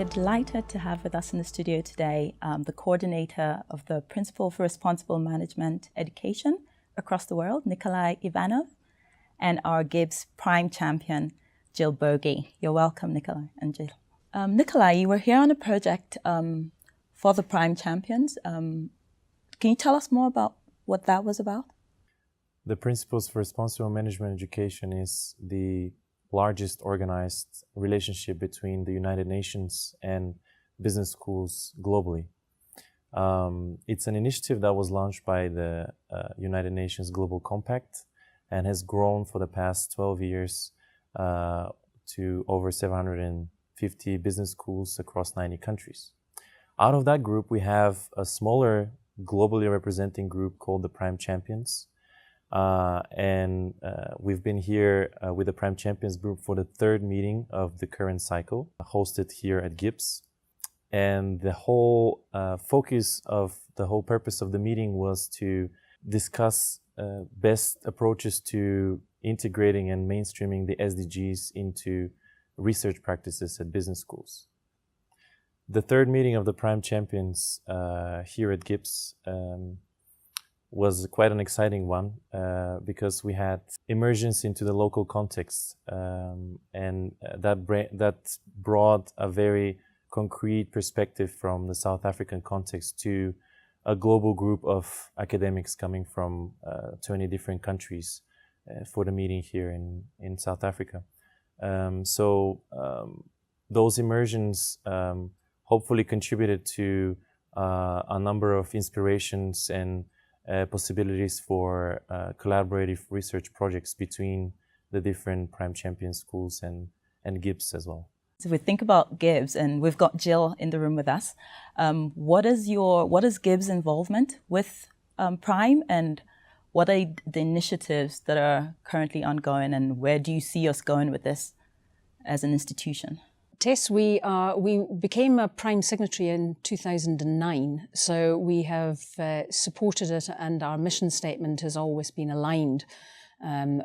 We're delighted to have with us in the studio today the coordinator of the Principal for Responsible Management Education across the world, Nikolay Ivanov, and our GIBS Prime Champion, Jill Bogie. You're welcome, Nikolay and Jill. Nikolay, you were here on a project for the Prime Champions. Can you tell us more about what that was about? The Principles for Responsible Management Education is the largest organized relationship between the United Nations and business schools globally. It's an initiative that was launched by the United Nations Global Compact and has grown for the past 12 years to over 750 business schools across 90 countries. Out of that group, we have a smaller globally representing group called the Prime Champions. We've been here with the Prime Champions group for the third meeting of the current cycle, hosted here at GIBS. And the whole purpose of the meeting was to discuss best approaches to integrating and mainstreaming the SDGs into research practices at business schools. The third meeting of the Prime Champions here at GIBS was quite an exciting one because we had immersions into the local context that brought a very concrete perspective from the South African context to a global group of academics coming from 20 different countries for the meeting here in South Africa. Those immersions hopefully contributed to a number of inspirations and possibilities for collaborative research projects between the different Prime Champion schools and GIBS as well. So if we think about GIBS, and we've got Jill in the room with us, what is GIBS' involvement with Prime, and what are the initiatives that are currently ongoing, and where do you see us going with this as an institution? Tess, we became a Prime signatory in 2009, so we have supported it, and our mission statement has always been aligned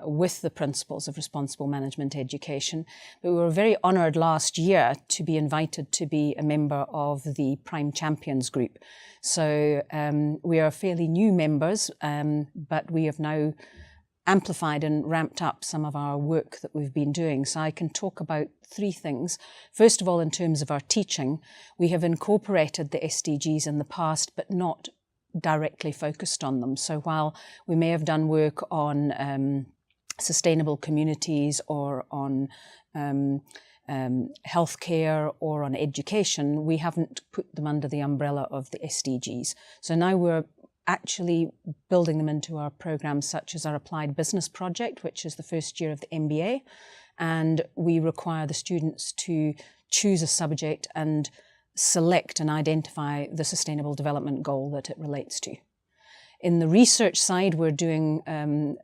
with the principles of responsible management education. But we were very honoured last year to be invited to be a member of the Prime Champions group. So we are fairly new members, but we have now amplified and ramped up some of our work that we've been doing. So I can talk about three things. First of all, in terms of our teaching, we have incorporated the SDGs in the past, but not directly focused on them. So while we may have done work on sustainable communities or on healthcare or on education, we haven't put them under the umbrella of the SDGs. So now we're actually building them into our programs, such as our Applied Business Project, which is the first year of the MBA. And we require the students to choose a subject and select and identify the sustainable development goal that it relates to. In the research side, we're doing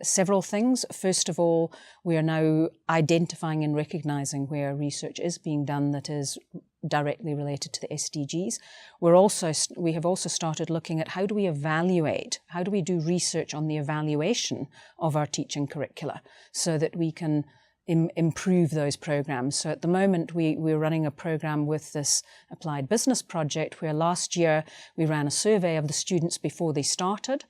several things. First of all, we are now identifying and recognising where research is being done that is directly related to the SDGs. We have also started looking at how do we do research on the evaluation of our teaching curricula so that we can improve those programs. So at the moment, we're running a program with this Applied Business Project where last year we ran a survey of the students before they started,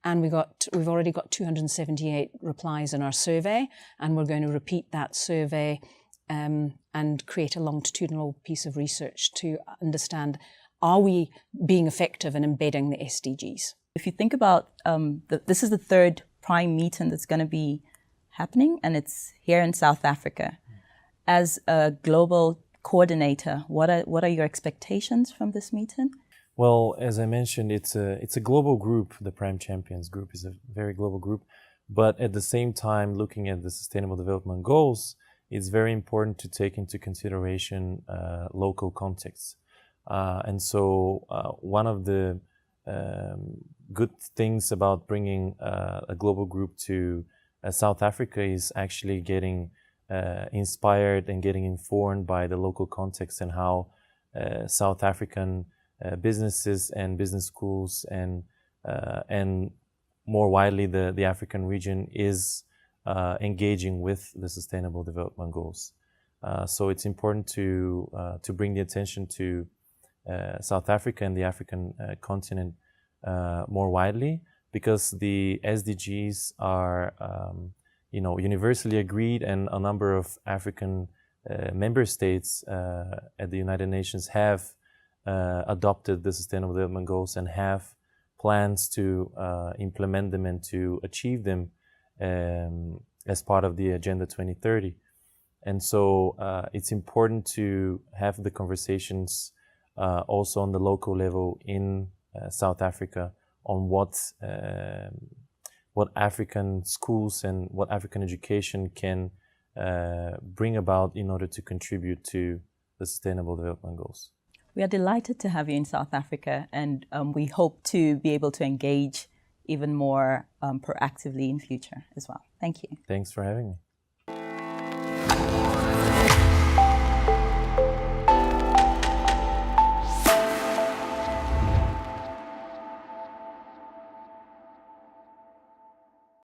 and we've already got 278 replies in our survey, and we're going to repeat that survey and create a longitudinal piece of research to understand, are we being effective in embedding the SDGs? If you think about this is the third Prime meeting that's going to be happening, and it's here in South Africa. As a global coordinator, what are your expectations from this meeting? Well, as I mentioned, it's a global group. The Prime Champions group is a very global group, but at the same time, looking at the Sustainable Development Goals, it's very important to take into consideration local contexts. One of the good things about bringing a global group to South Africa is actually getting inspired and getting informed by the local context and how South African businesses and business schools and more widely the African region is engaging with the Sustainable Development Goals. So it's important to bring the attention to South Africa and the African continent more widely, because the SDGs are universally agreed, and a number of African member states at the United Nations have adopted the Sustainable Development Goals and have plans to implement them and to achieve them as part of the Agenda 2030. And so it's important to have the conversations also on the local level in South Africa on what African schools and what African education can bring about in order to contribute to the Sustainable Development Goals. We are delighted to have you in South Africa, and we hope to be able to engage even more proactively in future as well. Thank you. Thanks for having me.